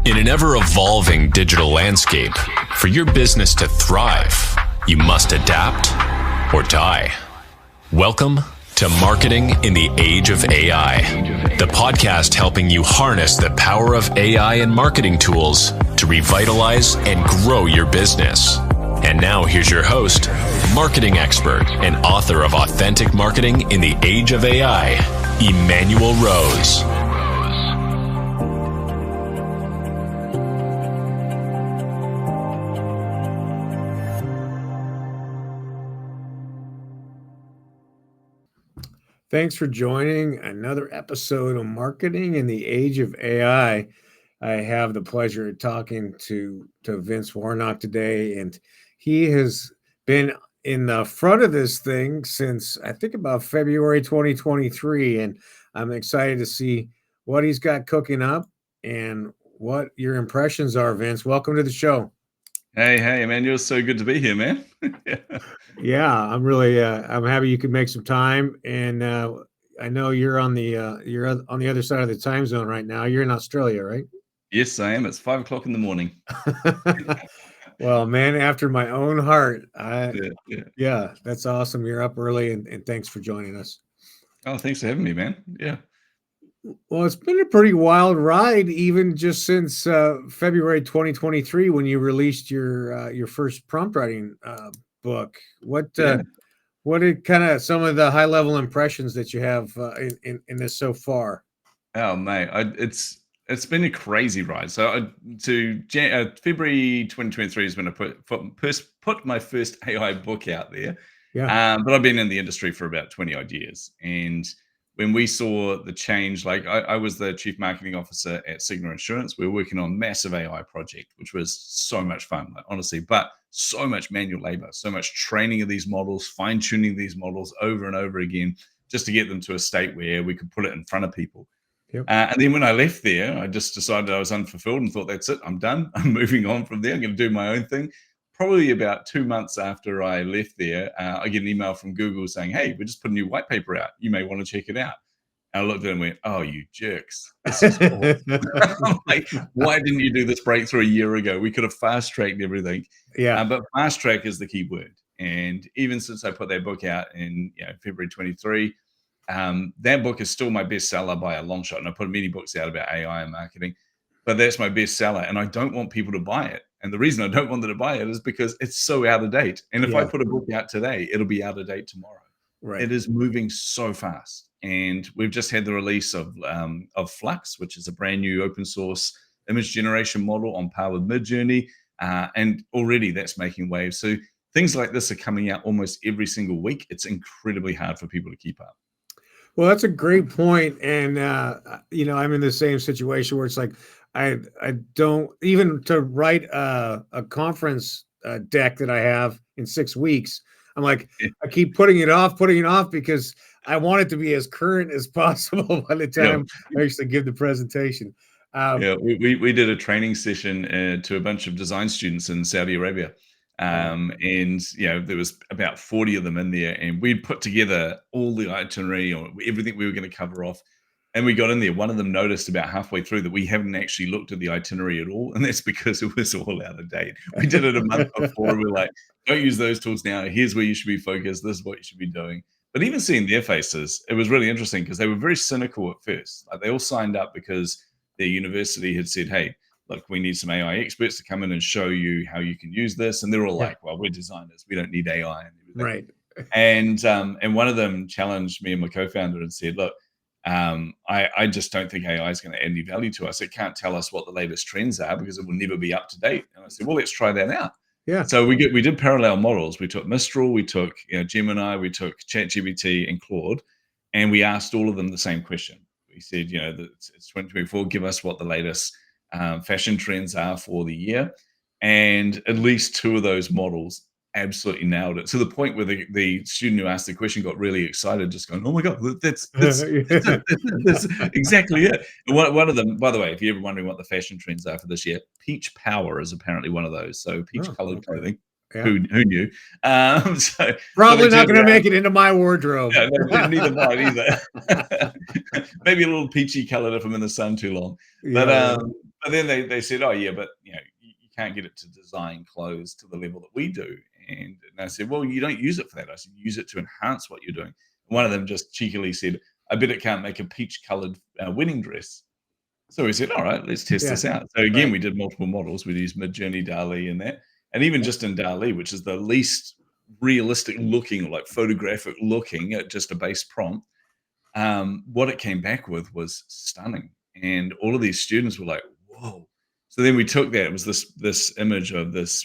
In an ever-evolving digital landscape, for your business to thrive, you must adapt or die. Welcome to Marketing in the Age of AI, the podcast helping you harness the power of AI and marketing tools to revitalize and grow your business. And now here's your host, marketing expert and author of Authentic Marketing in the Age of AI, Emanuel Rose. Thanks for joining another episode of Marketing in the Age of AI. I have the pleasure of talking to Vince Warnock today, and he has been in the front of this thing since I think about February 2023, and I'm excited to see what he's got cooking up and what your impressions are, Vince. Welcome to the show. Hey, Emanuel, so good to be here, man. Yeah, I'm really I'm happy you could make some time, and I know you're on the other side of the time zone right now. You're in Australia, right? Yes, I am. It's 5 o'clock in the morning. Well, man, after my own heart. Yeah. That's awesome. You're up early, and thanks for joining us. Oh, thanks for having me, man. Yeah. Well, it's been a pretty wild ride, even just since February 2023 when you released your first prompt writing book. What are kind of some of the high level impressions that you have in this so far? Oh, mate, it's been a crazy ride. So February 2023 is when I put my first AI book out there. Yeah. But I've been in the industry for about 20 odd years, and when we saw the change, like I was the chief marketing officer at Cigna Insurance. We were working on a massive AI project, which was so much fun, like, honestly, but so much manual labor, so much training of these models, fine tuning these models over and over again, just to get them to a state where we could put it in front of people. Yep. And then when I left there, I just decided I was unfulfilled and thought, that's it, I'm done. I'm moving on from there. I'm going to do my own thing. Probably about 2 months after I left there, I get an email from Google saying, hey, we just put a new white paper out. You may want to check it out. And I looked at it and went, oh, you jerks. This is cool. I'm like, why didn't you do this breakthrough a year ago? We could have fast-tracked everything. Yeah. But fast-track is the key word. And even since I put that book out in February 23, that book is still my bestseller by a long shot. And I put many books out about AI and marketing, but that's my bestseller. And I don't want people to buy it. And the reason I don't want them to buy it is because it's so out of date. And if I put a book out today, it'll be out of date tomorrow. Right. It is moving so fast. And we've just had the release of Flux, which is a brand new open source image generation model on par with Midjourney. And already that's making waves. So things like this are coming out almost every single week. It's incredibly hard for people to keep up. Well, that's a great point. And, I'm in the same situation where it's like, I don't even to write a conference deck that I have in 6 weeks. I'm like, I keep putting it off because I want it to be as current as possible by the time I actually give the presentation. We did a training session to a bunch of design students in Saudi Arabia. And there was about 40 of them in there, and we'd put together all the itinerary or everything we were going to cover off. And we got in there. One of them noticed about halfway through that we haven't actually looked at the itinerary at all. And that's because it was all out of date. We did it a month before. We were like, don't use those tools now. Here's where you should be focused. This is what you should be doing. But even seeing their faces, it was really interesting because they were very cynical at first. Like, they all signed up because their university had said, hey, look, we need some AI experts to come in and show you how you can use this. And they're all like, well, we're designers. We don't need AI and everything. Right. And one of them challenged me and my co-founder and said, look, I just don't think AI is going to add any value to us. It can't tell us what the latest trends are because it will never be up to date. And I said, well, let's try that out. Yeah. So we did parallel models. We took Mistral, we took Gemini, we took ChatGPT and Claude, and we asked all of them the same question. We said, it's 2024. Give us what the latest fashion trends are for the year, and at least 2 of those models absolutely nailed it, to the point where the student who asked the question got really excited, just going, oh my God, that's exactly it. And one of them, by the way, if you're ever wondering what the fashion trends are for this year, peach power is apparently one of those. So peach colored clothing. Yeah. Who knew? So probably not going to make it into my wardrobe. Yeah, no, neither mine either. Maybe a little peachy colored if I'm in the sun too long. But but then they said, "Oh, yeah, but, you can't get it to design clothes to the level that we do." And I said, "Well, you don't use it for that." I said, "Use it to enhance what you're doing." And one of them just cheekily said, "I bet it can't make a peach-colored, wedding dress." So we said, "All right, let's test Yeah. this out." So again, Right. we did multiple models. We used Midjourney, DALL-E, and that. And even Yeah. just in DALL-E, which is the least realistic looking or like photographic looking at just a base prompt, what it came back with was stunning. And all of these students were like, "Whoa." So then we took that. It was this image of this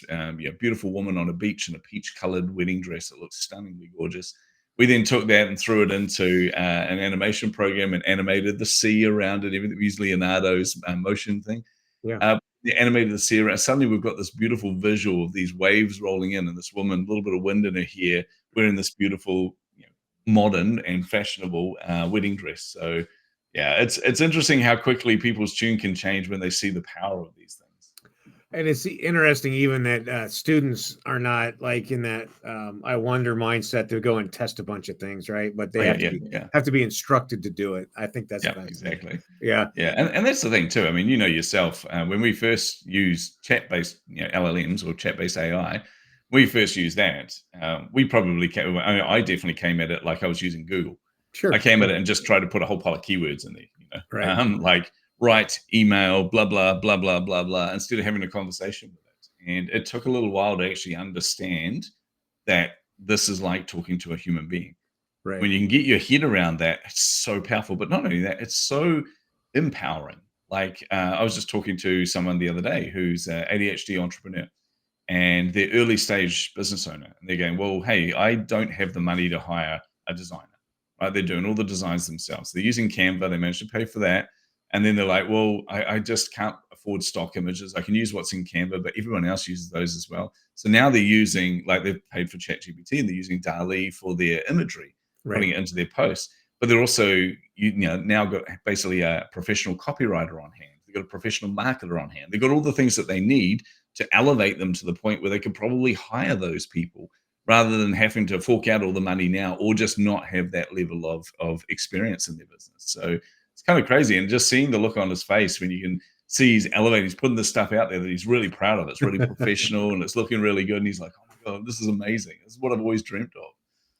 beautiful woman on a beach in a peach colored wedding dress. It looked stunningly gorgeous. We then took that and threw it into an animation program and animated the sea around it. Everything. We used Leonardo's motion thing. Yeah. The animated the sea around. Suddenly, we've got this beautiful visual of these waves rolling in, and this woman, a little bit of wind in her hair, wearing this beautiful, modern and fashionable wedding dress. So, yeah, it's interesting how quickly people's tune can change when they see the power of these things. And it's interesting even that students are not like in that I wonder mindset to go and test a bunch of things, right? But Oh they yeah, yeah, yeah, have to be instructed to do it. I think that's yeah, fascinating. exactly. Yeah. Yeah, and that's the thing too. I mean, you know yourself, when we first used chat-based, LLMs or chat-based AI, we first used that. We probably came. I mean, I definitely came at it like I was using Google. I Sure. came at Yeah. it and just tried to put a whole pile of keywords in there, Right. like write, email, blah blah blah blah blah blah, instead of having a conversation with it. And it took a little while to actually understand that this is like talking to a human being. Right. When you can get your head around that, it's so powerful. But not only that, it's so empowering. Like I was just talking to someone the other day who's an ADHD entrepreneur and they're early stage business owner. And they're going, "Well, hey, I don't have the money to hire a designer." Right? They're doing all the designs themselves. They're using Canva. They managed to pay for that. And then they're like, "Well, I just can't afford stock images. I can use what's in Canva, but everyone else uses those as well." So now they're using, like, they've paid for ChatGPT and they're using DALL-E for their imagery, Right. putting it into their posts. But they're also, now got basically a professional copywriter on hand. They've got a professional marketer on hand. They've got all the things that they need to elevate them to the point where they could probably hire those people rather than having to fork out all the money now or just not have that level of experience in their business. So it's kind of crazy. And just seeing the look on his face when you can see he's elevating, he's putting this stuff out there that he's really proud of. It's really professional and it's looking really good. And he's like, "Oh my God, this is amazing. This is what I've always dreamt of."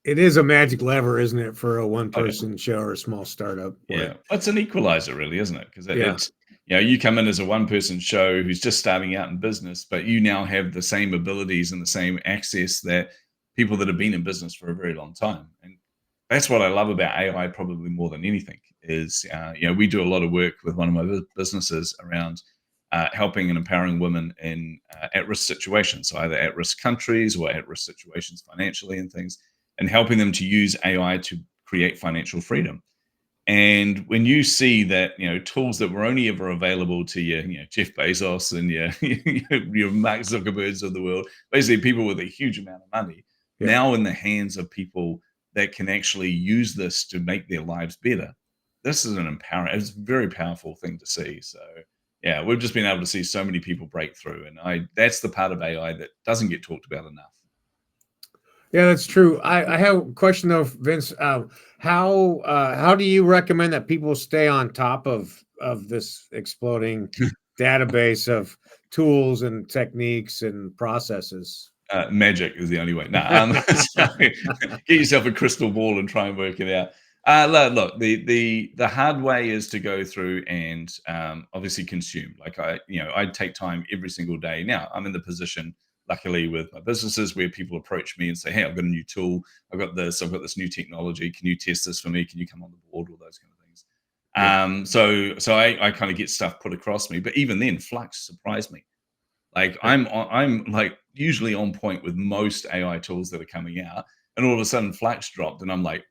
It is a magic lever, isn't it, for a one Oh, yeah. person show or a small startup Yeah, where it's an equalizer, really, isn't it? Because yeah. it's you come in as a one-person show who's just starting out in business, but you now have the same abilities and the same access that people that have been in business for a very long time. And that's what I love about AI, probably more than anything. Is we do a lot of work with one of my businesses around helping and empowering women in at-risk situations, so either at-risk countries or at-risk situations financially and things, and helping them to use AI to create financial freedom. And when you see that, tools that were only ever available to your, Jeff Bezos and your your Mark Zuckerbergs of the world, basically people with a huge amount of money, Yeah. now in the hands of people that can actually use this to make their lives better. This is an empowering, it's a very powerful thing to see. So yeah, we've just been able to see so many people break through. And that's the part of AI that doesn't get talked about enough. Yeah, that's true. I have a question though, Vince. How do you recommend that people stay on top of this exploding database of tools and techniques and processes? Magic is the only way. No, so get yourself a crystal ball and try and work it out. Look, the hard way is to go through and obviously consume. Like I take time every single day. Now I'm in the position, luckily, with my businesses where people approach me and say, "Hey, I've got a new tool. I've got this new technology. Can you test this for me? Can you come on the board?" All those kind of things. Yeah. So I kind of get stuff put across me. But even then, Flux surprised me. Like I'm like usually on point with most AI tools that are coming out, and all of a sudden Flux dropped, and I'm like,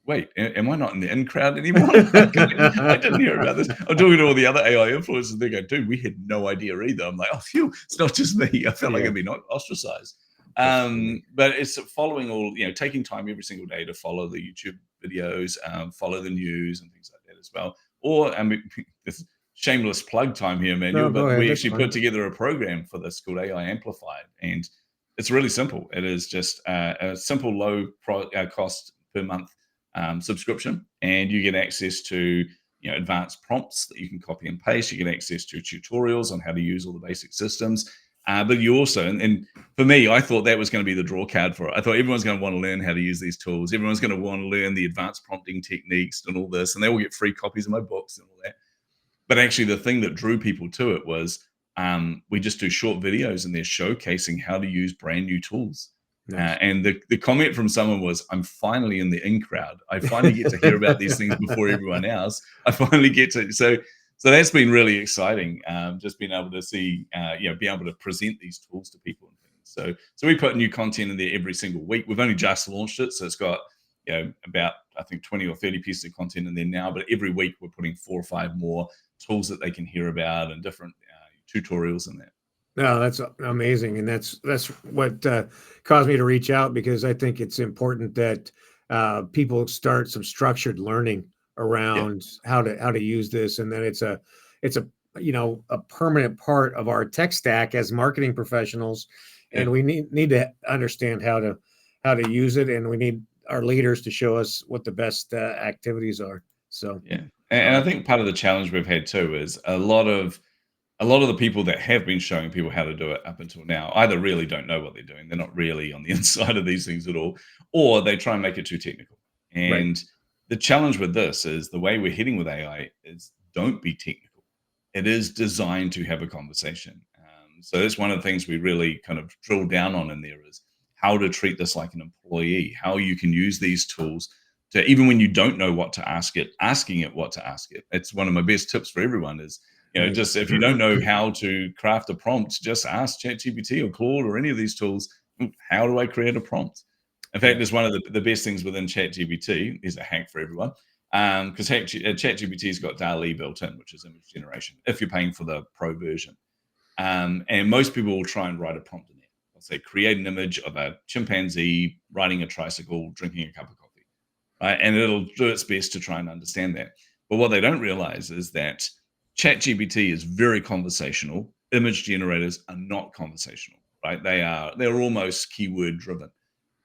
"Wait, am I not in the in crowd anymore?" Like, I didn't hear about this. I'm talking to all the other AI influencers. They go, "Dude, we had no idea either." I'm like, "Oh, phew, it's not just me." I felt like Yeah, I'd been ostracized. that's funny. But it's following all, taking time every single day to follow the YouTube videos, follow the news and things like that as well. Or I mean, this shameless plug time here, Emanuel, No, go but ahead. we That's actually put fine. together a program for this called AI Amplified, and it's really simple. It is just a simple, low cost per month subscription, and you get access to advanced prompts that you can copy and paste. You get access to tutorials on how to use all the basic systems. But you also, and for me, I thought that was going to be the draw card for it. I thought everyone's going to want to learn how to use these tools. Everyone's going to want to learn the advanced prompting techniques and all this, and they all get free copies of my books and all that. But actually, the thing that drew people to it was we just do short videos and they're showcasing how to use brand new tools. Nice. And the comment from someone was, I'm finally in the in crowd. I finally get to hear about these things before everyone else. I finally get to. So that's been really exciting. Just being able to see, be able to present these tools to people and things. So we put new content in there every single week. We've only just launched it. So it's got, about, I think 20 or 30 pieces of content in there now, but every week we're putting 4 or 5 more tools that they can hear about and different tutorials in there. No, that's amazing, and that's what caused me to reach out, because I think it's important that people start some structured learning around how to use this, and then it's a permanent part of our tech stack as marketing professionals, and we need to understand how to use it, and we need our leaders to show us what the best activities are. So and I think part of the challenge we've had too is a lot of the people that have been showing people how to do it up until now either really don't know what they're doing. They're not really on the inside of these things at all, or they try and make it too technical. And the challenge with this is the way we're heading with AI is don't be technical. It is designed to have a conversation. So that's one of the things we really kind of drill down on in there is how to treat this like an employee, how you can use these tools to, even when you don't know what to ask it, asking it what to ask it. It's one of my best tips for everyone is, just if you don't know how to craft a prompt, just ask ChatGPT or Claude or any of these tools, how do I create a prompt? In fact, it's one of the best things within ChatGPT. Is a hack for everyone, because ChatGPT's got DALL-E built in, which is image generation, if you're paying for the pro version. And most people will try and write a prompt in there. They'll say, create an image of a chimpanzee riding a tricycle, drinking a cup of coffee, right? And it'll do its best to try and understand that. But what they don't realize is that ChatGPT is very conversational. Image generators are not conversational, right? They're almost keyword driven.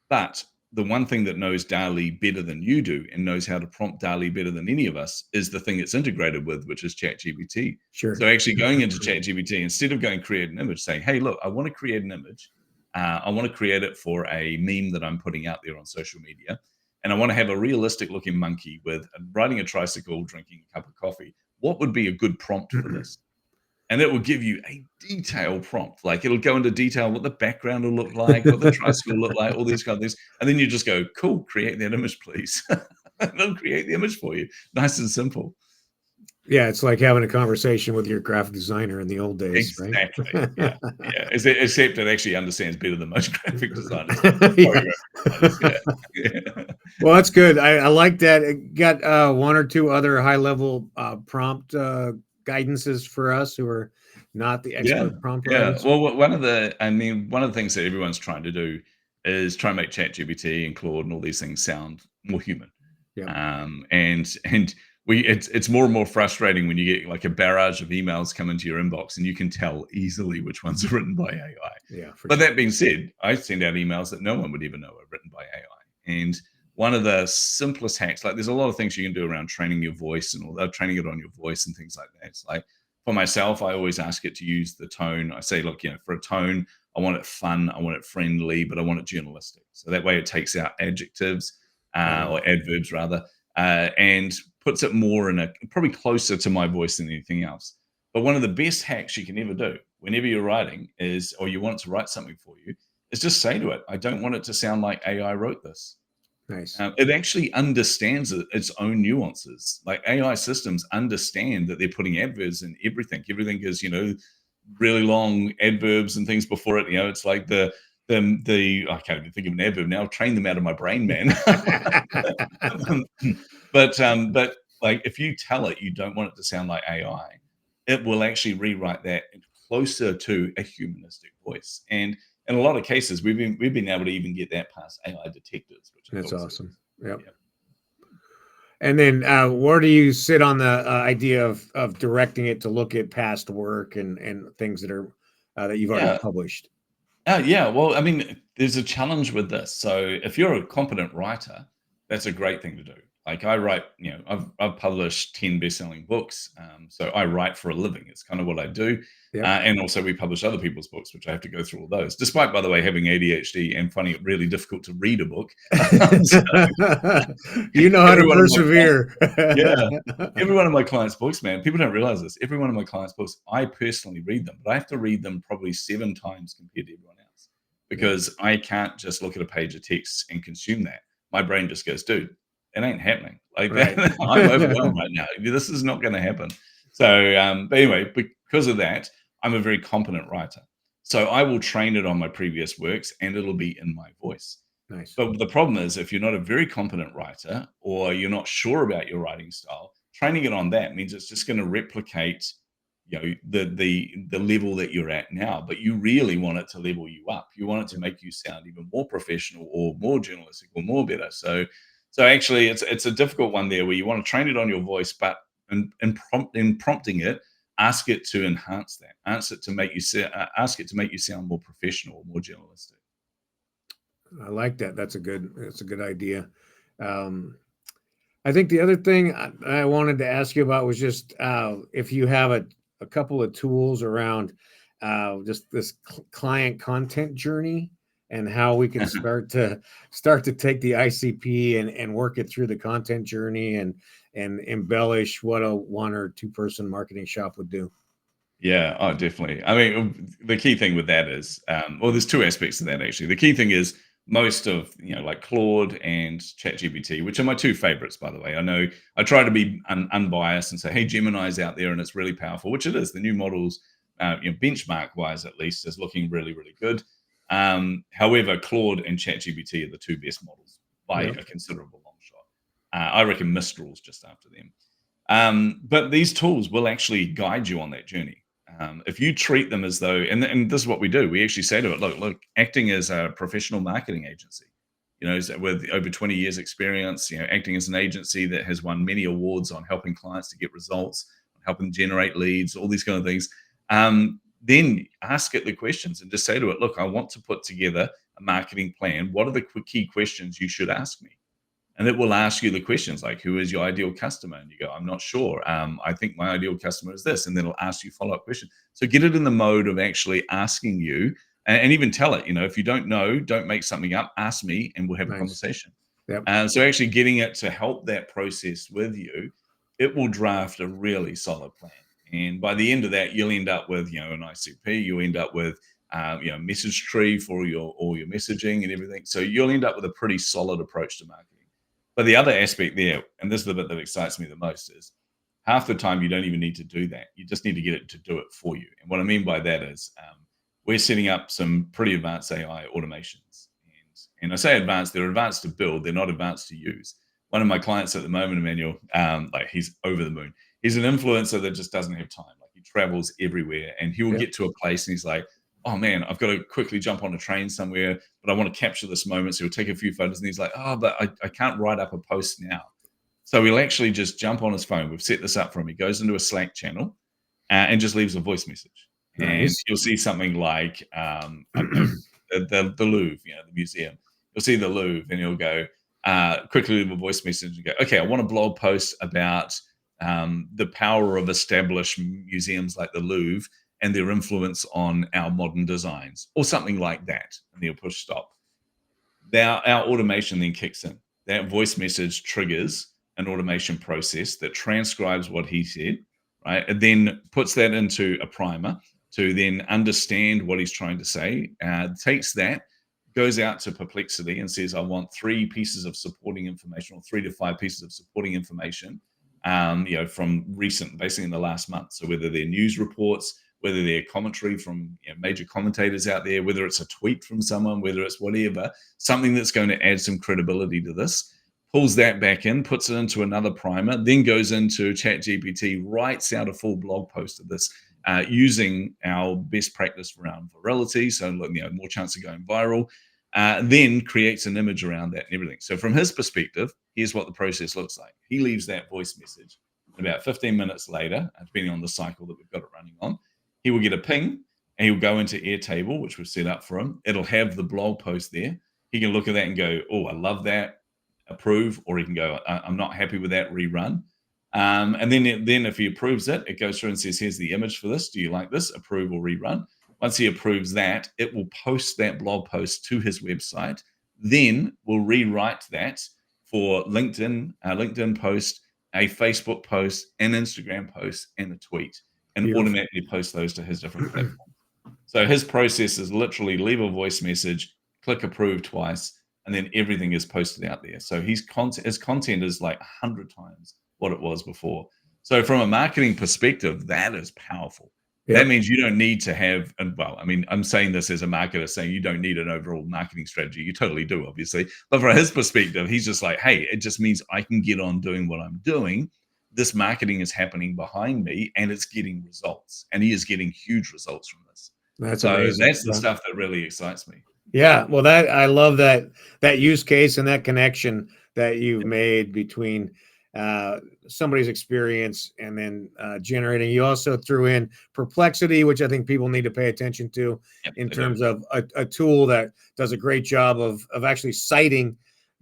But the one thing that knows DALL-E better than you do and knows how to prompt DALL-E better than any of us is the thing it's integrated with, which is ChatGPT. Sure. So actually going into ChatGPT, instead of going create an image, saying, hey, look, I want to create an image. I want to create it for a meme that I'm putting out there on social media. And I want to have a realistic looking monkey with riding a tricycle, drinking a cup of coffee. What would be a good prompt for this? And it will give you a detailed prompt. Like it'll go into detail what the background will look like, what the tricycle will look like, all these kind of things. And then you just go, cool, create that image, please. They'll create the image for you. Nice and simple. Yeah, it's like having a conversation with your graphic designer in the old days, exactly. right? Yeah. Except it actually understands better than most graphic designers. Well, that's good. I like that. It got 1 or 2 other high-level prompt guidances for us who are not the expert prompt writers. Well, one of the things that everyone's trying to do is try and make ChatGPT and Claude and all these things sound more human. And it's more and more frustrating when you get like a barrage of emails come into your inbox and you can tell easily which ones are written by AI. But that being said, I send out emails that no one would even know are written by AI. And one of the simplest hacks, like there's a lot of things you can do around training your voice and all that, training it on your voice and things like that. It's like for myself, I always ask it to use the tone. I say, look, for a tone, I want it fun, I want it friendly, but I want it journalistic. So that way it takes out adjectives or adverbs rather, and puts it more in probably closer to my voice than anything else. But one of the best hacks you can ever do whenever you're writing or you want it to write something for you, is just say to it, I don't want it to sound like AI wrote this. Nice. It actually understands its own nuances. Like AI systems understand that they're putting adverbs in everything. Everything is, really long adverbs and things before it. It's like the I can't even think of an adverb now. I've trained them out of my brain, man. But like if you tell it you don't want it to sound like AI, it will actually rewrite that closer to a humanistic voice. And in a lot of cases, we've been able to even get that past AI detectives, which that's awesome. Yep. Yeah. And then where do you sit on the idea of directing it to look at past work and things that are that you've already published? Well, I mean, there's a challenge with this. So if you're a competent writer, that's a great thing to do. Like I write, I've published 10 best-selling books, so I write for a living. It's kind of what I do, Yep. and also we publish other people's books, which I have to go through all those. Despite, by the way, having ADHD and finding it really difficult to read a book, so You know how to every one of my clients, persevere. yeah, every one of my clients' books, man. People don't realize this. Every one of my clients' books, I personally read them, but I have to read them probably 7 times compared to everyone else Yeah, because I can't just look at a page of text and consume that. My brain just goes, dude, it ain't happening. Like that, right. I'm overwhelmed right now. This is not going to happen. So, but anyway, because of that, I'm a very competent writer. So I will train it on my previous works, and it'll be in my voice. Nice. But the problem is, if you're not a very competent writer or you're not sure about your writing style, training it on that means it's just going to replicate, the level that you're at now. But you really want it to level you up. You want it to Yep. make you sound even more professional or more journalistic or more better. So actually, it's a difficult one there where you want to train it on your voice, but in prompting it, ask it to enhance that. Ask it to make you sound more professional or more journalistic. I like that. That's a good idea. Um, I think the other thing I wanted to ask you about was just if you have a couple of tools around just this client content journey and how we can start to take the ICP and work it through the content journey and embellish what a 1 or 2 person marketing shop would do. Yeah, oh, definitely. I mean, the key thing with that is, well, there's two aspects to that actually. The key thing is most of, like Claude and ChatGPT, which are my two favorites, by the way. I know I try to be unbiased and say, hey, Gemini's out there and it's really powerful, which it is. The new models, benchmark wise at least, is looking really, really good. However, Claude and ChatGPT are the two best models by Yep. a considerable long shot. I reckon Mistral's just after them. But these tools will actually guide you on that journey. If you treat them as though, and this is what we do, we actually say to it, look, acting as a professional marketing agency, with over 20 years experience, acting as an agency that has won many awards on helping clients to get results, helping generate leads, all these kind of things. Then ask it the questions and just say to it, look, I want to put together a marketing plan. What are the key questions you should ask me? And it will ask you the questions like, who is your ideal customer? And you go, I'm not sure. I think my ideal customer is this. And then it'll ask you follow-up questions. So get it in the mode of actually asking you, and even tell it, if you don't know, don't make something up, ask me and we'll have a Nice. conversation. Yep. So actually getting it to help that process with you, it will draft a really solid plan. And by the end of that, you'll end up with, an ICP, you'll end up with, message tree for all your messaging and everything. So you'll end up with a pretty solid approach to marketing. But the other aspect there, and this is the bit that excites me the most, is half the time you don't even need to do that. You just need to get it to do it for you. And what I mean by that is we're setting up some pretty advanced AI automations. And I say advanced, they're advanced to build, they're not advanced to use. One of my clients at the moment, Emanuel, like he's over the moon. He's an influencer that just doesn't have time. Like he travels everywhere and he will Yep. get to a place and he's like, oh man, I've got to quickly jump on a train somewhere, but I want to capture this moment. So he'll take a few photos and he's like, oh, but I can't write up a post now. So he'll actually just jump on his phone. We've set this up for him. He goes into a Slack channel and just leaves a voice message. And Nice. you'll see something like, I don't know, the Louvre, the museum. You'll see the Louvre and he'll go, quickly leave a voice message and go, okay, I want a blog post about the power of established museums like the Louvre and their influence on our modern designs, or something like that. And they'll push stop. Our automation then kicks in. That voice message triggers an automation process that transcribes what he said, right? And then puts that into a primer to then understand what he's trying to say. Takes that, goes out to Perplexity and says, I want 3 pieces of supporting information or 3 to 5 pieces of supporting information, from recent, basically in the last month. So whether they're news reports, whether they're commentary from major commentators out there, whether it's a tweet from someone, whether it's whatever, something that's going to add some credibility to this, pulls that back in, puts it into another primer, then goes into ChatGPT, writes out a full blog post of this using our best practice around virality, so more chance of going viral, then creates an image around that and everything. So from his perspective, here's what the process looks like. He leaves that voice message. About 15 minutes later, depending on the cycle that we've got it running on, he will get a ping and he'll go into Airtable, which we've set up for him. It'll have the blog post there. He can look at that and go, oh, I love that. approve, or he can go, I'm not happy with that, rerun. And then if he approves it, it goes through and says, here's the image for this. Do you like this? Approve or rerun. Once he approves that, it will post that blog post to his website. Then we'll rewrite that for LinkedIn post, a Facebook post, an Instagram post, and a tweet, and Beautiful. Automatically post those to his different platforms. So his process is literally leave a voice message, click approve twice, and then everything is posted out there. So his content is like 100 times what it was before. So from a marketing perspective, that is powerful. Yep. That means you don't need to have, and well, I mean, I'm saying this as a marketer, saying you don't need an overall marketing strategy. You totally do, obviously. But from his perspective, he's just like, hey, it just means I can get on doing what I'm doing. This marketing is happening behind me and it's getting results. And he is getting huge results from this. That's amazing. That's the stuff that really excites me. Yeah. Well, I love that use case and that connection that you've made between somebody's experience and then generating. You also threw in Perplexity, which I think people need to pay attention to in terms of a tool that does a great job of actually citing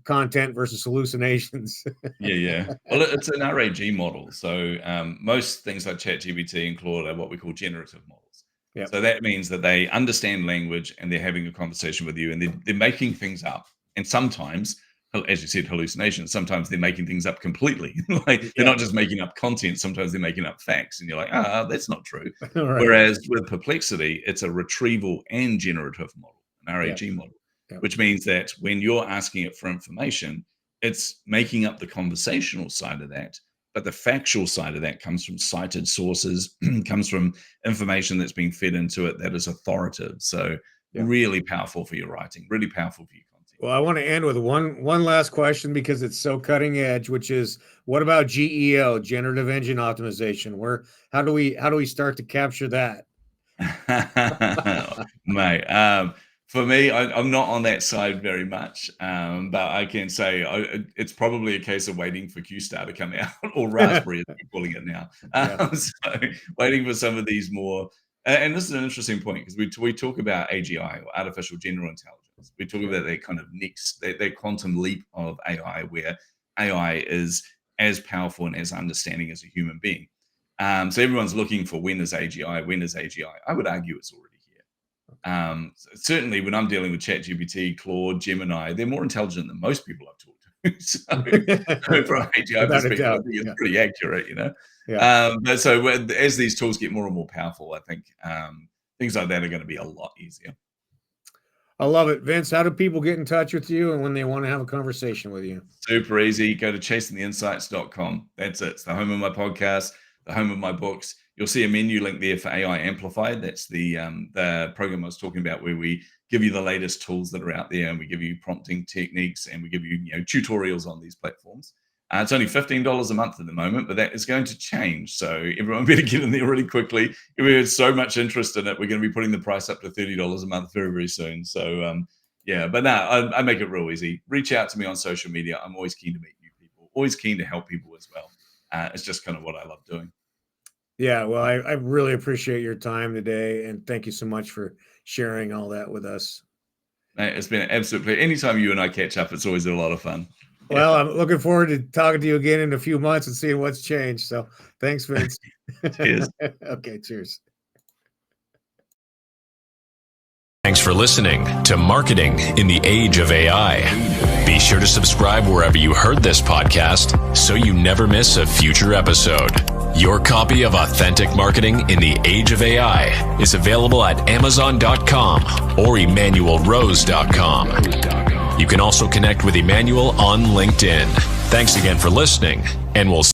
content versus hallucinations. Yeah. Well, it's an RAG model. So most things like ChatGPT and Claude are what we call generative models. Yep. So that means that they understand language and they're having a conversation with you and they're making things up. And sometimes, as you said, hallucinations, sometimes they're making things up completely. They're not just making up content. Sometimes they're making up facts. And you're like, that's not true. Right. Whereas with Perplexity, it's a retrieval and generative model, an RAG model, which means that when you're asking it for information, it's making up the conversational side of that. But the factual side of that comes from cited sources, comes from information that's being fed into it that is authoritative. So really powerful for your writing, really powerful for your content. Well, I want to end with one last question because it's so cutting edge, which is, what about GEO, generative engine optimization? How do we start to capture that? Mate, for me, I'm not on that side very much, but I can say it's probably a case of waiting for QStar to come out, or Raspberry, as we're calling it now. So waiting for some of these more, and this is an interesting point, because we talk about AGI, or artificial general intelligence. We talk about that kind of next, that quantum leap of AI, where AI is as powerful and as understanding as a human being. So everyone's looking for when is AGI, when is AGI? I would argue it's already here. Certainly when I'm dealing with ChatGPT, Claude, Gemini, they're more intelligent than most people I've talked to. So from an AGI perspective, I think it's pretty accurate, you know? But so as these tools get more and more powerful, I think things like that are going to be a lot easier. I love it. Vince, how do people get in touch with you and when they want to have a conversation with you? Super easy. Go to chasingtheinsights.com. That's it. It's the home of my podcast, the home of my books. You'll see a menu link there for AI Amplified. That's the program I was talking about, where we give you the latest tools that are out there, and we give you prompting techniques, and we give you, tutorials on these platforms. It's only $15 a month at the moment, but that is going to change. So everyone better get in there really quickly. We had so much interest in it. We're going to be putting the price up to $30 a month very, very soon. So but no, I make it real easy. Reach out to me on social media. I'm always keen to meet new people, always keen to help people as well. It's just kind of what I love doing. Yeah, well, I really appreciate your time today, and thank you so much for sharing all that with us. It's been an absolute pleasure. Anytime you and I catch up, it's always a lot of fun. Well, I'm looking forward to talking to you again in a few months and seeing what's changed. So thanks, Vince. Cheers. Okay, cheers. Thanks for listening to Marketing in the Age of AI. Be sure to subscribe wherever you heard this podcast so you never miss a future episode. Your copy of Authentic Marketing in the Age of AI is available at Amazon.com or EmanuelRose.com. You can also connect with Emanuel on LinkedIn. Thanks again for listening, and we'll